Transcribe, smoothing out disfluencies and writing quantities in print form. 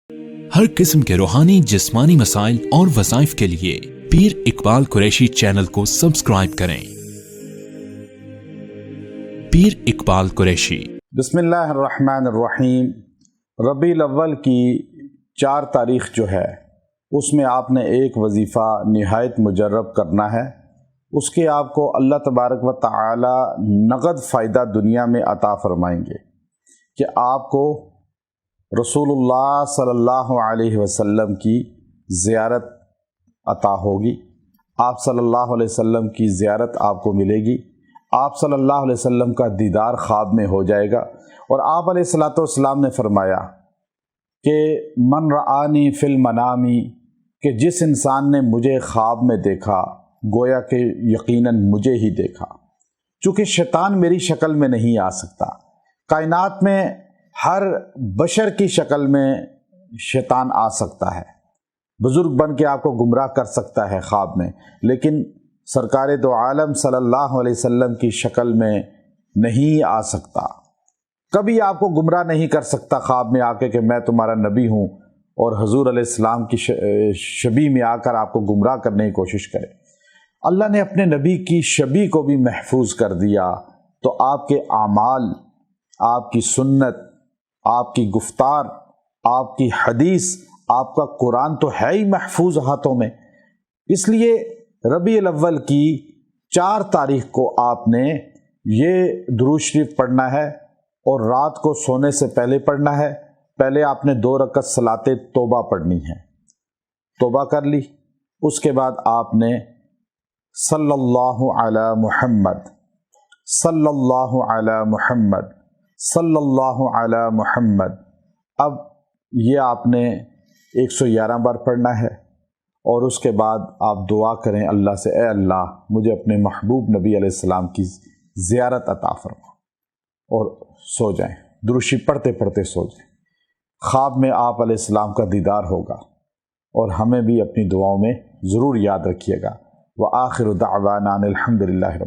ہر قسم کے روحانی جسمانی مسائل اور وظائف کے لیے پیر اقبال قریشی چینل کو سبسکرائب کریں۔ پیر اقبال قریشی۔ بسم اللہ الرحمن الرحیم۔ ربیع الاول کی 4 تاریخ جو ہے اس میں آپ نے ایک وظیفہ نہایت مجرب کرنا ہے۔ اس کے آپ کو اللہ تبارک و تعالی نقد فائدہ دنیا میں عطا فرمائیں گے کہ آپ کو رسول اللہ صلی اللہ علیہ وسلم کی زیارت عطا ہوگی۔ آپ صلی اللہ علیہ وسلم کی زیارت آپ کو ملے گی۔ آپ صلی اللہ علیہ وسلم کا دیدار خواب میں ہو جائے گا۔ اور آپ علیہ الصلوۃ والسلام نے فرمایا کہ من رآنی فی المنام، کہ جس انسان نے مجھے خواب میں دیکھا گویا کہ یقیناً مجھے ہی دیکھا۔ چونکہ شیطان میری شکل میں نہیں آ سکتا، کائنات میں ہر بشر کی شکل میں شیطان آ سکتا ہے، بزرگ بن کے آپ کو گمراہ کر سکتا ہے خواب میں، لیکن سرکار دو عالم صلی اللہ علیہ وسلم کی شکل میں نہیں آ سکتا۔ کبھی آپ کو گمراہ نہیں کر سکتا خواب میں آ کے کہ میں تمہارا نبی ہوں، اور حضور علیہ السلام کی شبیہ میں آ کر آپ کو گمراہ کرنے کی کوشش کرے۔ اللہ نے اپنے نبی کی شبیہ کو بھی محفوظ کر دیا، تو آپ کے اعمال، آپ کی سنت، آپ کی گفتار، آپ کی حدیث، آپ کا قرآن تو ہے ہی محفوظ ہاتھوں میں۔ اس لیے ربیع الاول کی 4 تاریخ کو آپ نے یہ درود شریف پڑھنا ہے، اور رات کو سونے سے پہلے پڑھنا ہے۔ پہلے آپ نے 2 رکعت صلاۃ توبہ پڑھنی ہے، توبہ کر لی۔ اس کے بعد آپ نے صلی اللہ علی محمد، صلی اللہ علی محمد، صلی اللہ علی محمد، اب یہ آپ نے 111 بار پڑھنا ہے۔ اور اس کے بعد آپ دعا کریں اللہ سے، اے اللہ مجھے اپنے محبوب نبی علیہ السلام کی زیارت عطا فرما، اور سو جائیں، درود شریف پڑھتے پڑھتے سو جائیں۔ خواب میں آپ علیہ السلام کا دیدار ہوگا، اور ہمیں بھی اپنی دعاؤں میں ضرور یاد رکھیے گا۔ وآخر دعوانا الحمد للہ رب